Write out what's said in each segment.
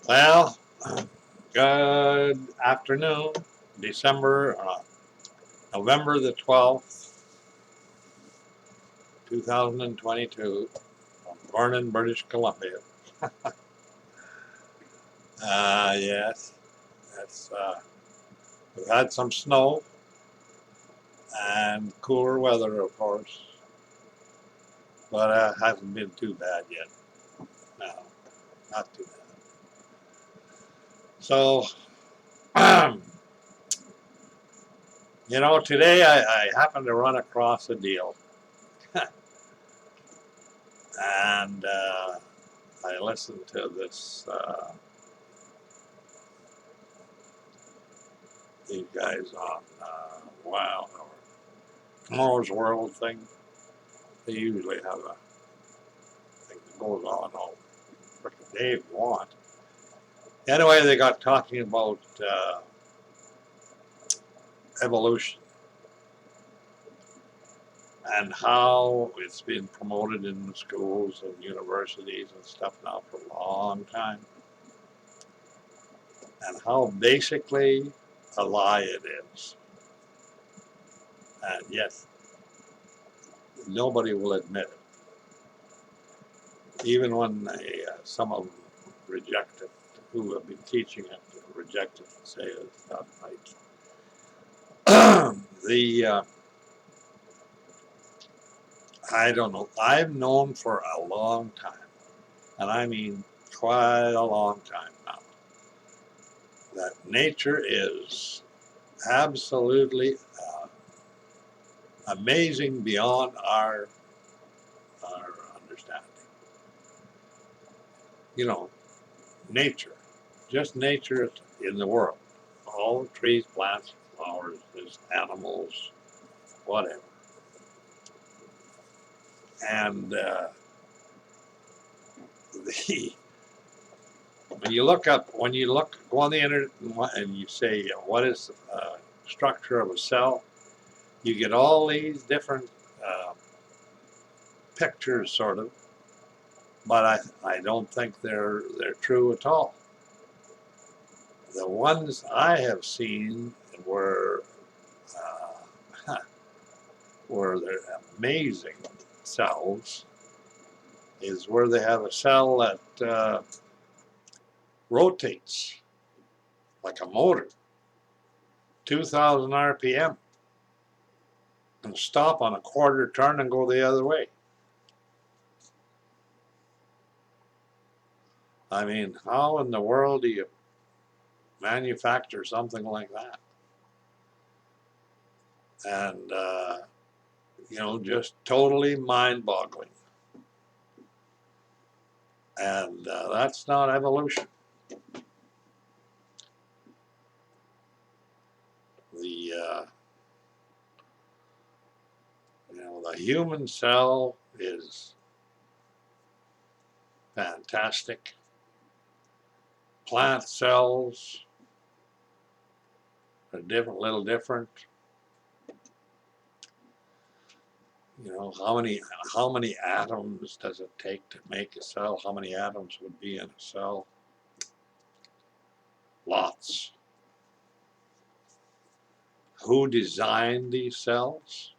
Well, good afternoon, November the 12th, 2022, from Vernon, British Columbia. Yes, we've had some snow and cooler weather, of course, but hasn't been too bad yet. No, not too bad. So, today I happened to run across a deal, and I listened to this. These guys on Wow, or Tomorrow's World thing. They usually have a thing that goes on all freaking day if you want. Anyway, they got talking about evolution and how it's been promoted in the schools and universities and stuff now for a long time, and how basically a lie it is. And yet, nobody will admit it. Even when some of them reject it, who have been teaching it, reject it and say it's not right. I don't know. I've known for a long time, and I mean quite a long time now, that nature is absolutely amazing beyond our understanding. You know, nature, just nature in the world. All the trees, plants, flowers, there's animals, whatever. And the go on the internet and you say, what is the structure of a cell? You get all these different uh, pictures, sort of, but I don't think they're true at all. The ones I have seen were where they're amazing cells is where they have a cell that rotates like a motor, 2,000 RPM, and stop on a quarter turn and go the other way. I mean, how in the world do you manufacture something like that? And, just totally mind-boggling. And that's not evolution. The the human cell is fantastic. Plant cells are little different. How many atoms does it take to make a cell? How many atoms would be in a cell? Lots. Who designed these cells?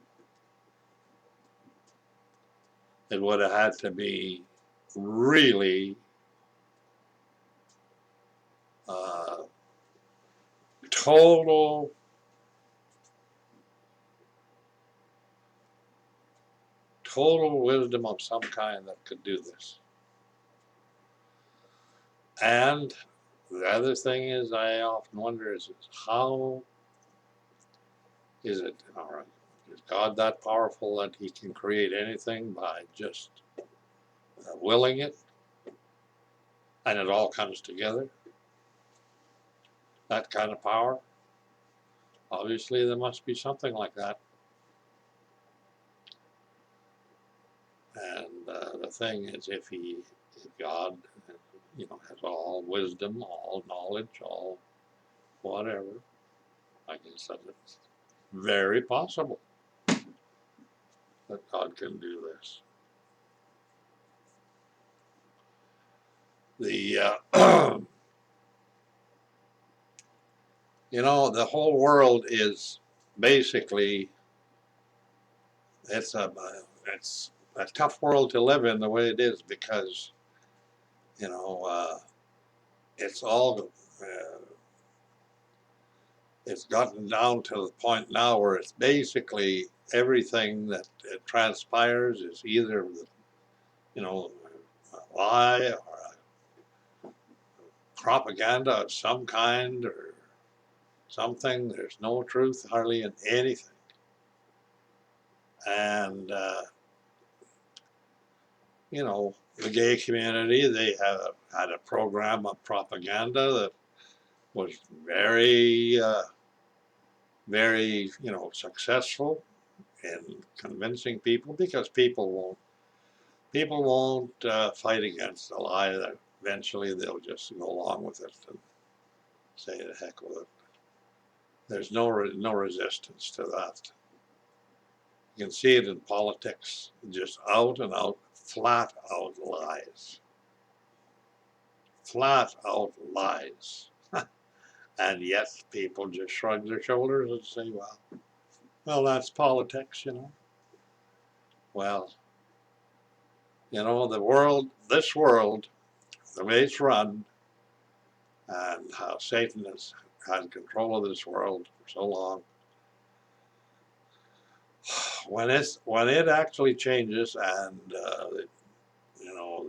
It would have had to be really uh, total wisdom of some kind that could do this. And the other thing is, I often wonder is how is it, all right, is God that powerful that he can create anything by just willing it and it all comes together? That kind of power? Obviously, there must be something like that. And the thing is, if God, has all wisdom, all knowledge, all whatever, I guess that it's very possible that God can do this. The You know, the whole world is basically, it's a it's a tough world to live in the way it is because you know it's all it's gotten down to the point now where it's basically everything that transpires is either you know a lie or a propaganda of some kind or something. There's no truth hardly in anything, and you know, the gay community, they have had a program of propaganda that was very, very, you know, successful in convincing people because people won't fight against a lie. That eventually they'll just go along with it and say the heck with it. There's no resistance to that. You can see it in politics, just out and out, flat out lies. Flat out lies. And yet people just shrug their shoulders and say, well, that's politics, you know. Well, you know, this world, the way it's run, and how Satan has had control of this world for so long, when it actually changes and, you know,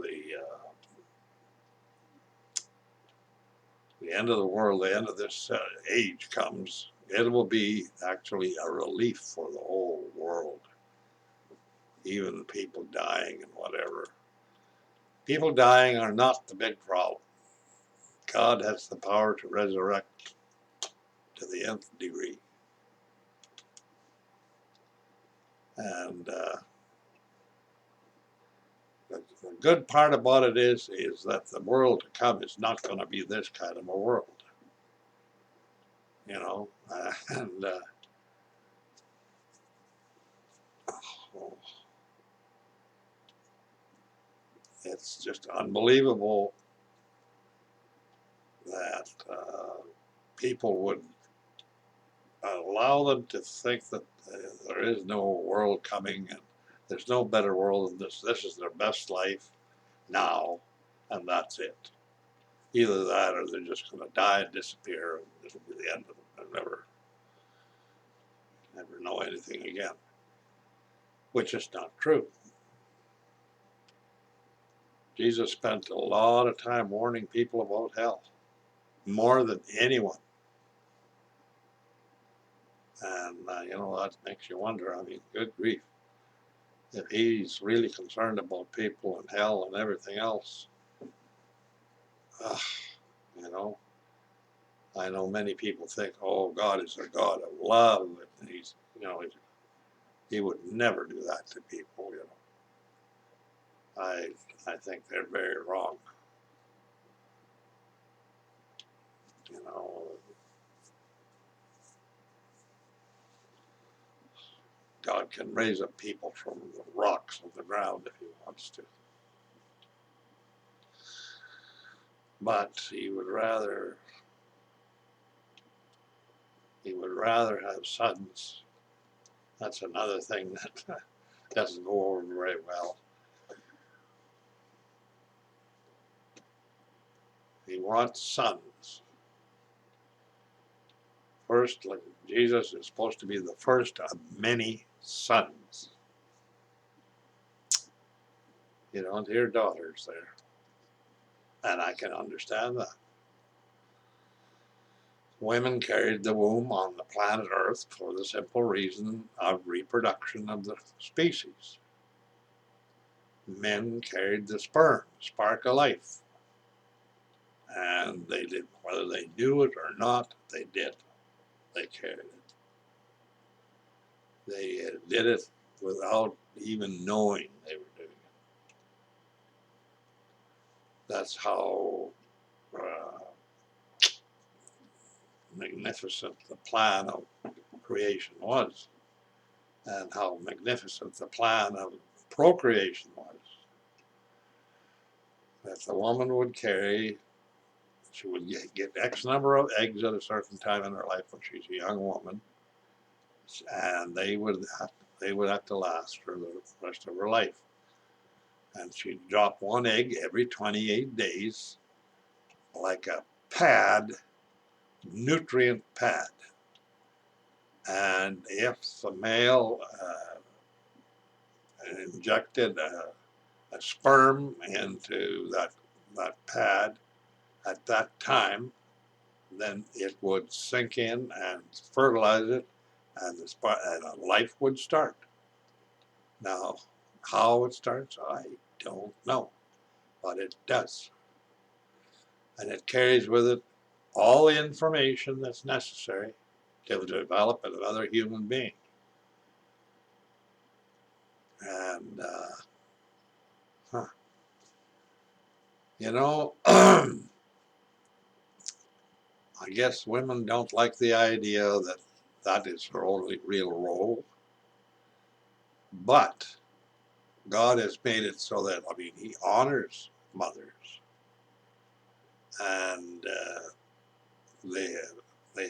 the end of the world, the end of this age comes, it will be actually a relief for the whole world. Even people dying and whatever. People dying are not the big problem. God has the power to resurrect to the nth degree. And the good part about it is that the world to come is not going to be this kind of a world. You know, and it's just unbelievable that people would allow them to think that there is no world coming and there's no better world than this. This is their best life now, and that's it. Either that or they're just going to die and disappear, and it'll be the end of them. They'll never know anything again, which is not true. Jesus spent a lot of time warning people about hell, more than anyone. And, you know, that makes you wonder. I mean, good grief. If he's really concerned about people and hell and everything else, you know, I know many people think, oh, God is a God of love, and he's, you know, he would never do that to people, you know. I think they're very wrong. You know, God can raise up people from the rocks of the ground if he wants to. But he would rather have sons. That's another thing that doesn't go over very well. He wants sons. First, like Jesus is supposed to be the first of many sons. You don't hear daughters there. And I can understand that. Women carried the womb on the planet Earth for the simple reason of reproduction of the species. Men carried the sperm, spark of life. And they did, whether they knew it or not, they did. They carried it. They did it without even knowing they were doing it. That's how magnificent the plan of creation was, and how magnificent the plan of procreation was. That the woman would carry she would get X number of eggs at a certain time in her life when she's a young woman, and they would have to last for the rest of her life. And she'd drop one egg every 28 days, like a pad, nutrient pad. And if the male injected a sperm into that pad at that time, then it would sink in and fertilize it, and a life would start. Now, how it starts, I don't know, but it does. And it carries with it all the information that's necessary to develop another human being. And, you know, I guess women don't like the idea that that is her only real role. But God has made it so that, I mean, He honors mothers. And they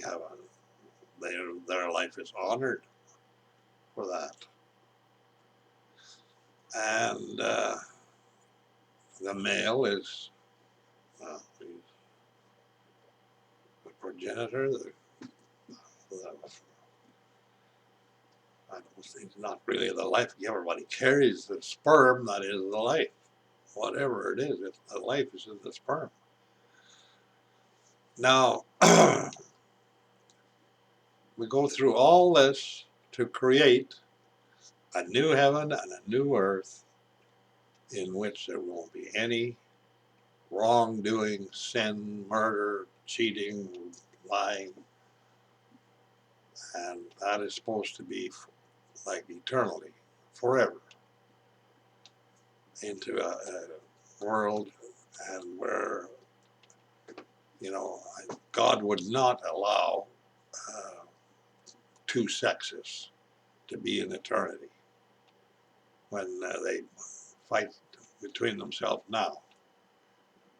have their life is honored for that. And the male is the progenitor. I don't think not really the life giver, but he carries the sperm that is the life. Whatever it is, the life is in the sperm. Now, we go through all this to create a new heaven and a new earth in which there won't be any wrongdoing, sin, murder, cheating, lying. And that is supposed to be like eternally, forever, into a world and where, you know, God would not allow two sexes to be in eternity when they fight between themselves now.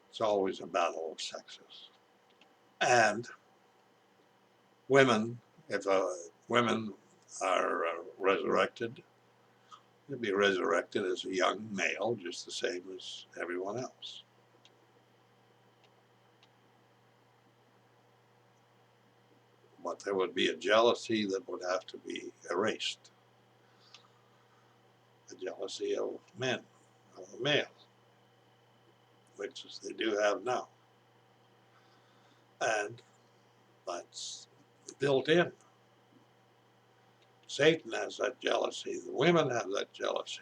It's always a battle of sexes. And women, if women are resurrected, they'll be resurrected as a young male, just the same as everyone else. But there would be a jealousy that would have to be erased. The jealousy of men, of the male, which is they do have now. And that's built in. Satan has that jealousy. The women have that jealousy.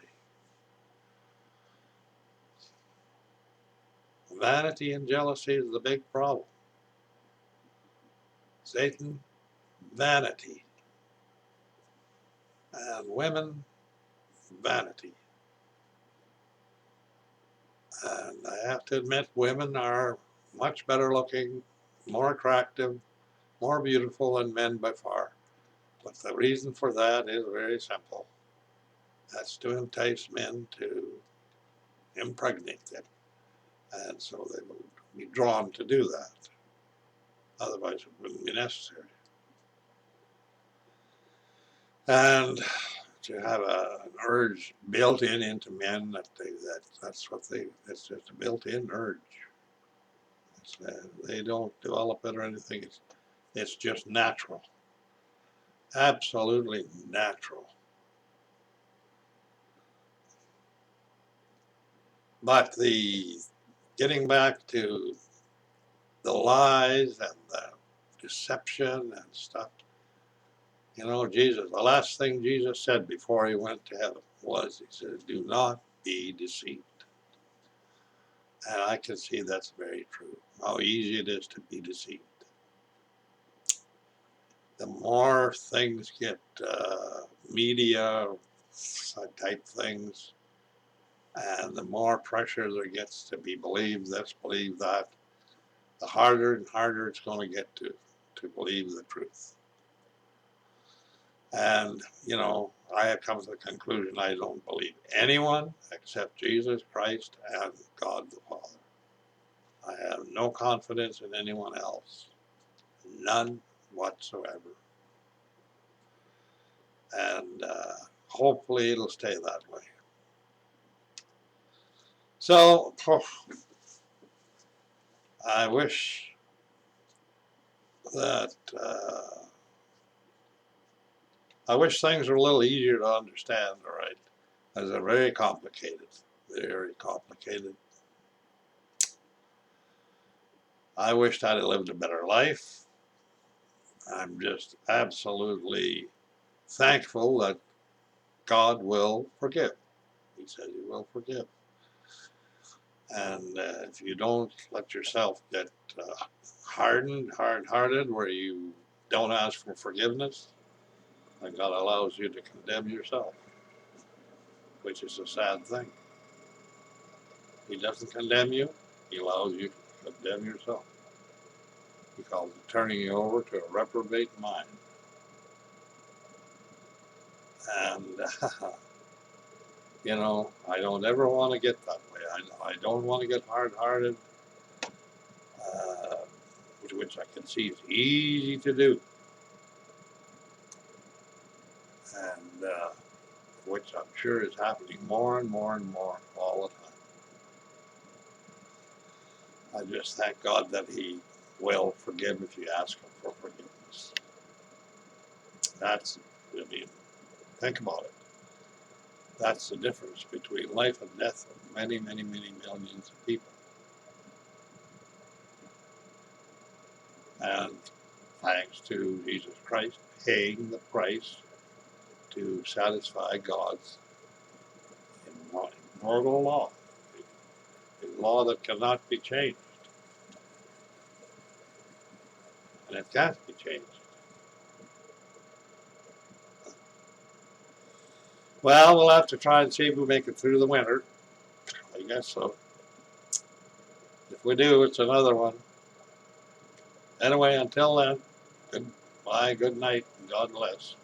Vanity and jealousy is the big problem. Satan, vanity. And women, vanity. And I have to admit, women are much better looking, more attractive, more beautiful than men by far. But the reason for that is very simple. That's to entice men to impregnate them. And so they will be drawn to do that. Otherwise, it wouldn't be necessary. And to have an urge built into men that's just a built-in urge. They don't develop it or anything. It's just natural, absolutely natural. But getting back to the lies and the deception and stuff, you know, Jesus, the last thing Jesus said before he went to heaven was, he said, do not be deceived. And I can see that's very true, how easy it is to be deceived. The more things get media type things, and the more pressure there gets to be believed this, believe that, the harder and harder it's going to get to believe the truth. And, you know, I have come to the conclusion I don't believe anyone except Jesus Christ and God the Father. I have no confidence in anyone else. None whatsoever. And hopefully it'll stay that way. So, I wish that I wish things were a little easier to understand, all right? Because they're very complicated. Very complicated. I wished I'd have lived a better life. I'm just absolutely thankful that God will forgive. He said he will forgive. And if you don't let yourself get hardened, hard-hearted, where you don't ask for forgiveness, then God allows you to condemn yourself, which is a sad thing. He doesn't condemn you, he allows you to condemn yourself. He calls it turning you over to a reprobate mind. And, you know, I don't ever want to get that way. I don't want to get hard-hearted, which I can see is easy to do. And which I'm sure is happening more and more and more all the time. I just thank God that he will forgive if you ask him for forgiveness. That's, I mean, think about it. That's the difference between life and death of many, many, many millions of people. And thanks to Jesus Christ paying the price to satisfy God's immortal law, a law that cannot be changed. And it can't be changed. Well, we'll have to try and see if we make it through the winter. I guess so. If we do, it's another one. Anyway, until then, goodbye, good night, and God bless.